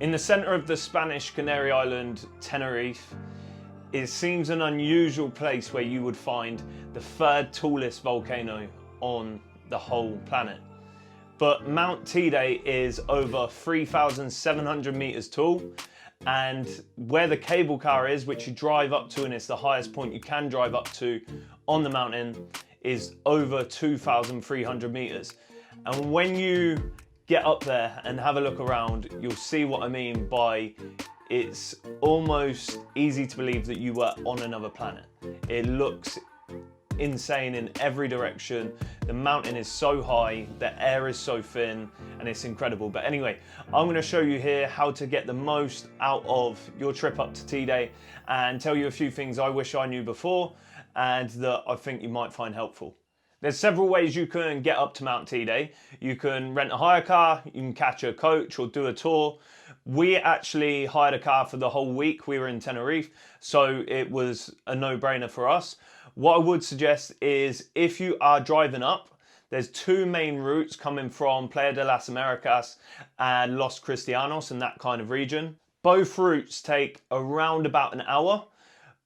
In the center of the Spanish Canary island, Tenerife, it seems an unusual place where you would find the third tallest volcano on the whole planet. But Mount TEIDE is over 3,700 meters tall, and where the cable car is, which you drive up to, and it's the highest point you can drive up to on the mountain, is over 2,300 meters. And when you get up there and have a look around, you'll see what I mean by it's almost easy to believe that you were on another planet. It looks insane in every direction. The mountain is so high, the air is so thin, and it's incredible. But anyway, I'm going to show you here how to get the most out of your trip up to TEIDE and tell you a few things I wish I knew before and that I think you might find helpful. There's several ways you can get up to Mount TEIDE. You can rent a hire car, you can catch a coach or do a tour. We actually hired a car for the whole week. We were in Tenerife, so it was a no-brainer for us. What I would suggest is if you are driving up, there's two main routes coming from Playa de las Americas and Los Cristianos and that kind of region. Both routes take around about an hour,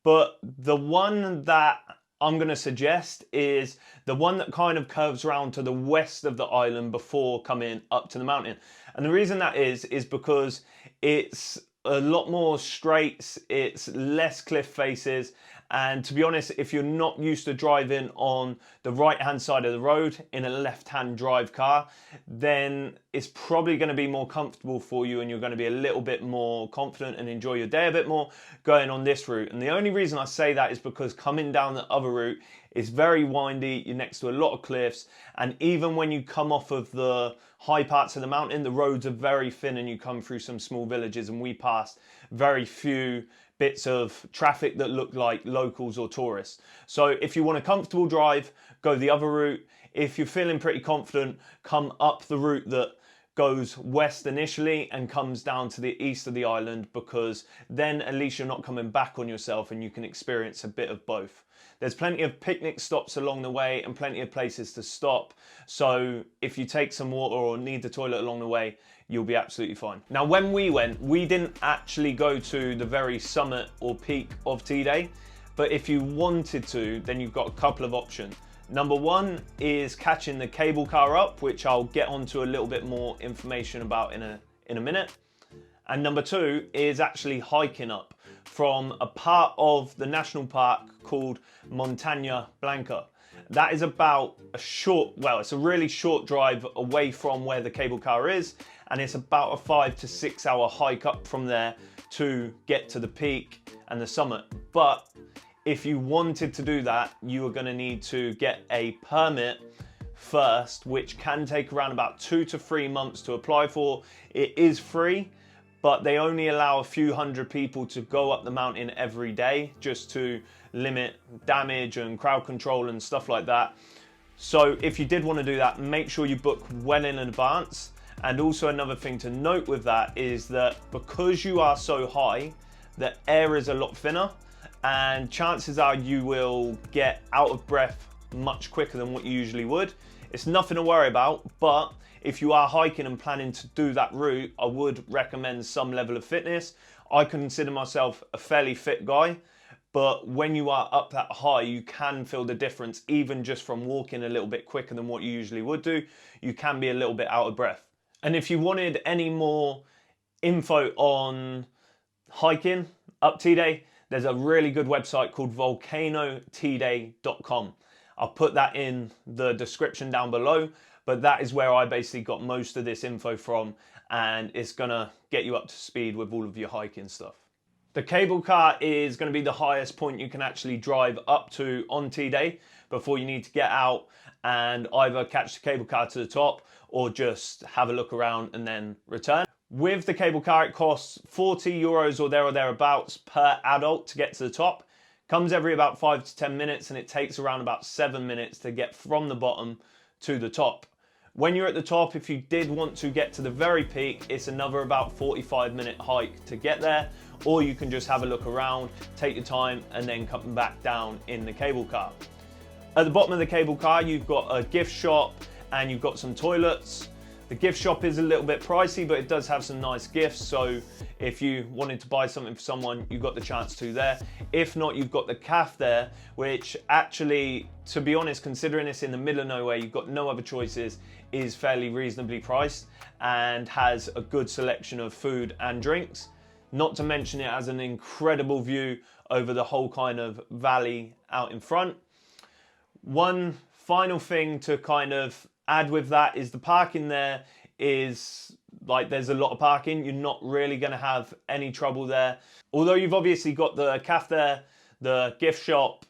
but the one that I'm going to suggest is the one that kind of curves around to the west of the island before coming up to the mountain. And the reason that is because it's a lot more straights, it's less cliff faces, and to be honest, if you're not used to driving on the right hand side of the road in a left hand drive car, then it's probably going to be more comfortable for you and you're going to be a little bit more confident and enjoy your day a bit more going on this route. And the only reason I say that is because coming down the other route is very windy, you're next to a lot of cliffs, and even when you come off of the high parts of the mountain, the roads are very thin and you come through some small villages, and we passed very few bits of traffic that look like locals or tourists. So if you want a comfortable drive, go the other route. If you're feeling pretty confident, come up the route that goes west initially and comes down to the east of the island, because then at least you're not coming back on yourself and you can experience a bit of both. There's plenty of picnic stops along the way and plenty of places to stop. So if you take some water or need the toilet along the way, you'll be absolutely fine. Now, when we went, we didn't actually go to the very summit or peak of TEIDE, but if you wanted to, then you've got a couple of options. Number one is catching the cable car up, which I'll get onto a little bit more information about in a minute. And number two is actually hiking up from a part of the national park called Montaña Blanca. That is about it's a really short drive away from where the cable car is, and it's about a 5 to 6 hour hike up from there to get to the peak and the summit. But if you wanted to do that, you are going to need to get a permit first, which can take around about 2 to 3 months to apply for. It is free, but they only allow a few hundred people to go up the mountain every day just to limit damage and crowd control and stuff like that. So if you did want to do that, make sure you book well in advance. And also another thing to note with that is that because you are so high, the air is a lot thinner, and chances are you will get out of breath much quicker than what you usually would. It's nothing to worry about, but if you are hiking and planning to do that route, I would recommend some level of fitness. I consider myself a fairly fit guy, but when you are up that high, you can feel the difference even just from walking a little bit quicker than what you usually would do. You can be a little bit out of breath. And if you wanted any more info on hiking up TEIDE, there's a really good website called volcanoteide.com. I'll put that in the description down below, but that is where I basically got most of this info from, and it's gonna get you up to speed with all of your hiking stuff. The cable car is gonna be the highest point you can actually drive up to on TEIDE before you need to get out and either catch the cable car to the top or just have a look around and then return. With the cable car, it costs 40 euros or thereabouts per adult to get to the top. Comes every about 5 to 10 minutes, and it takes around about 7 minutes to get from the bottom to the top. When you're at the top, if you did want to get to the very peak, it's another about 45-minute hike to get there, or you can just have a look around, take your time, and then come back down in the cable car. At the bottom of the cable car, you've got a gift shop and you've got some toilets. The gift shop is a little bit pricey, but it does have some nice gifts. So if you wanted to buy something for someone, you've got the chance to there. If not, you've got the cafe there, which actually, to be honest, considering it's in the middle of nowhere, you've got no other choices, is fairly reasonably priced and has a good selection of food and drinks. Not to mention it has an incredible view over the whole kind of valley out in front. One final thing to kind of add with that is the parking there is like, there's a lot of parking. You're not really going to have any trouble there. Although you've obviously got the cafe there, the gift shop,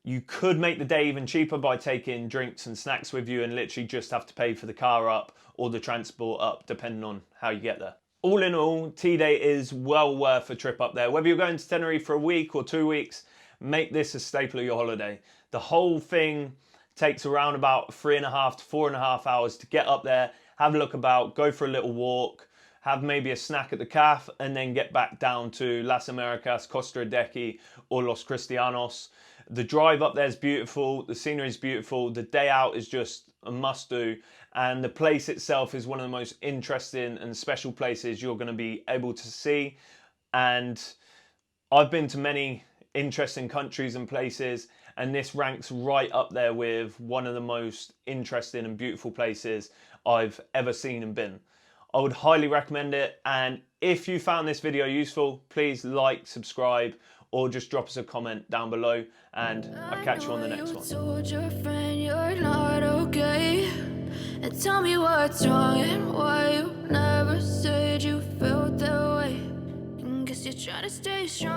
you could make the day even cheaper by taking drinks and snacks with you and literally just have to pay for the car up or the transport up, depending on how you get there. All in all, TEIDE is well worth a trip up there. Whether you're going to Tenerife for a week or 2 weeks, make this a staple of your holiday. The whole thing takes around about 3.5 to 4.5 hours to get up there, have a look about, go for a little walk, have maybe a snack at the cafe, and then get back down to Las Americas, Costa Adeje, or Los Cristianos. The drive up there is beautiful, the scenery is beautiful, the day out is just a must do, and the place itself is one of the most interesting and special places you're going to be able to see. And I've been to many interesting countries and places, and this ranks right up there with one of the most interesting and beautiful places I've ever seen and been. I would highly recommend it, and if you found this video useful, please like, subscribe, or just drop us a comment down below, and I'll catch you on the next one. Told your friend you're not okay, and tell me what's wrong and why you never said you felt that way. And guess you're trying to stay strong.